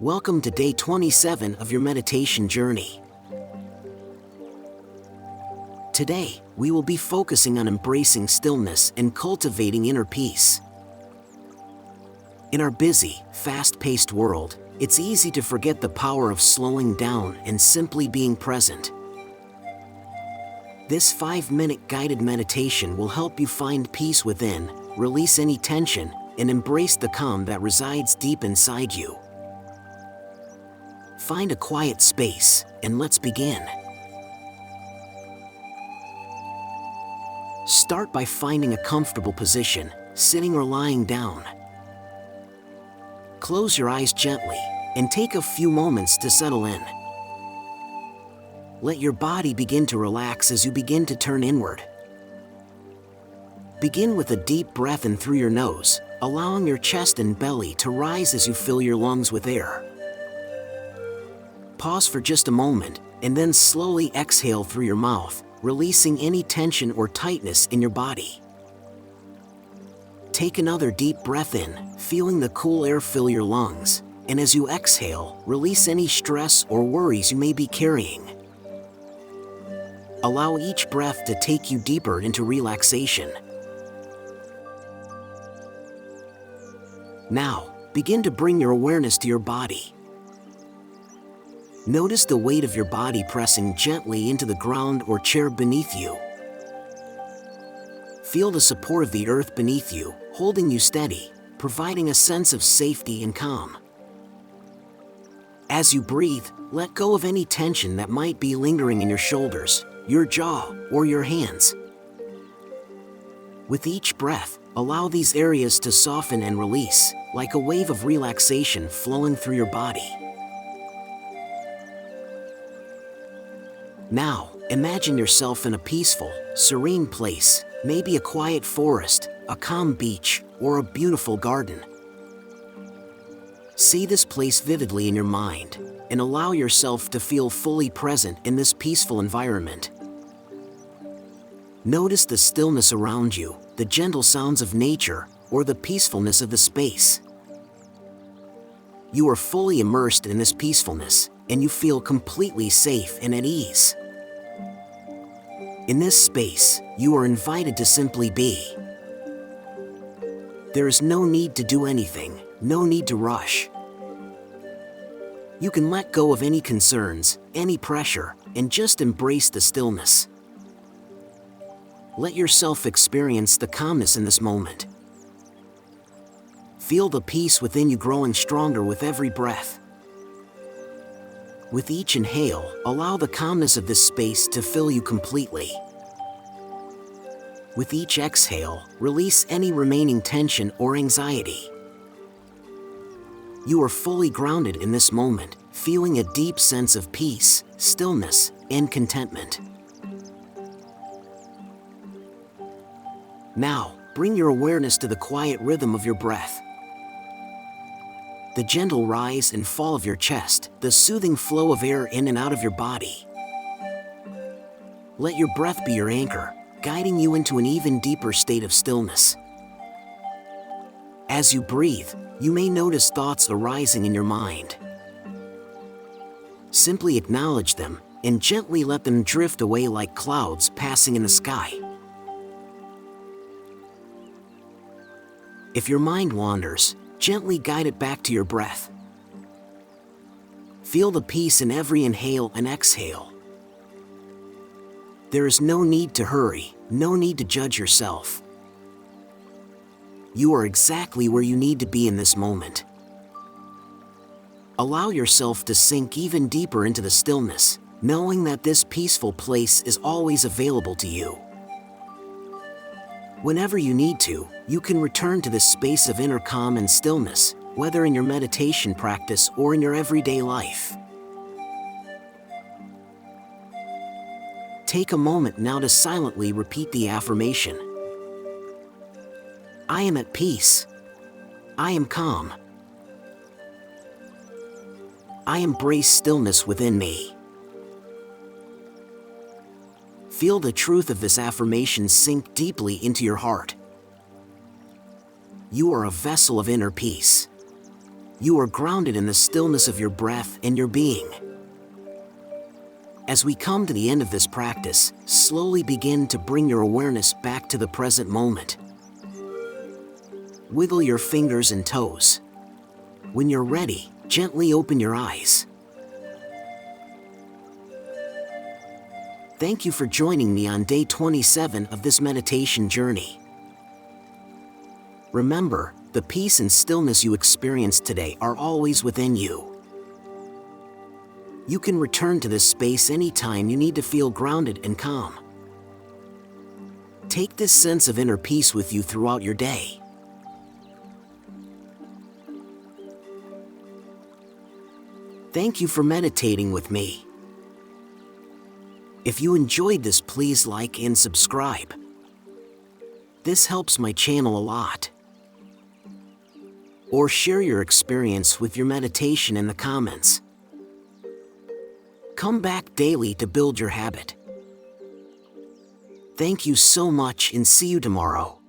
Welcome to day 27 of your meditation journey. Today, we will be focusing on embracing stillness and cultivating inner peace. In our busy, fast-paced world, it's easy to forget the power of slowing down and simply being present. This 5-minute guided meditation will help you find peace within, release any tension, and embrace the calm that resides deep inside you. Find a quiet space, and let's begin. Start by finding a comfortable position, sitting or lying down. Close your eyes gently, and take a few moments to settle in. Let your body begin to relax as you begin to turn inward. Begin with a deep breath in through your nose, allowing your chest and belly to rise as you fill your lungs with air. Pause for just a moment, and then slowly exhale through your mouth, releasing any tension or tightness in your body. Take another deep breath in, feeling the cool air fill your lungs, and as you exhale, release any stress or worries you may be carrying. Allow each breath to take you deeper into relaxation. Now, begin to bring your awareness to your body. Notice the weight of your body pressing gently into the ground or chair beneath you. Feel the support of the earth beneath you, holding you steady, providing a sense of safety and calm. As you breathe, let go of any tension that might be lingering in your shoulders, your jaw, or your hands. With each breath, allow these areas to soften and release, like a wave of relaxation flowing through your body. Now, imagine yourself in a peaceful, serene place, maybe a quiet forest, a calm beach, or a beautiful garden. See this place vividly in your mind, and allow yourself to feel fully present in this peaceful environment. Notice the stillness around you, the gentle sounds of nature, or the peacefulness of the space. You are fully immersed in this peacefulness, and you feel completely safe and at ease. In this space, you are invited to simply be. There is no need to do anything, no need to rush. You can let go of any concerns, any pressure, and just embrace the stillness. Let yourself experience the calmness in this moment. Feel the peace within you growing stronger with every breath. With each inhale, allow the calmness of this space to fill you completely. With each exhale, release any remaining tension or anxiety. You are fully grounded in this moment, feeling a deep sense of peace, stillness, and contentment. Now, bring your awareness to the quiet rhythm of your breath. The gentle rise and fall of your chest, the soothing flow of air in and out of your body. Let your breath be your anchor, guiding you into an even deeper state of stillness. As you breathe, you may notice thoughts arising in your mind. Simply acknowledge them, and gently let them drift away like clouds passing in the sky. If your mind wanders, gently guide it back to your breath. Feel the peace in every inhale and exhale. There is no need to hurry, no need to judge yourself. You are exactly where you need to be in this moment. Allow yourself to sink even deeper into the stillness, knowing that this peaceful place is always available to you. Whenever you need to, you can return to this space of inner calm and stillness, whether in your meditation practice or in your everyday life. Take a moment now to silently repeat the affirmation. I am at peace. I am calm. I embrace stillness within me. Feel the truth of this affirmation sink deeply into your heart. You are a vessel of inner peace. You are grounded in the stillness of your breath and your being. As we come to the end of this practice, slowly begin to bring your awareness back to the present moment. Wiggle your fingers and toes. When you're ready, gently open your eyes. Thank you for joining me on day 27 of this meditation journey. Remember, the peace and stillness you experienced today are always within you. You can return to this space anytime you need to feel grounded and calm. Take this sense of inner peace with you throughout your day. Thank you for meditating with me. If you enjoyed this, please like and subscribe. This helps my channel a lot. Or share your experience with your meditation in the comments. Come back daily to build your habit. Thank you so much and see you tomorrow.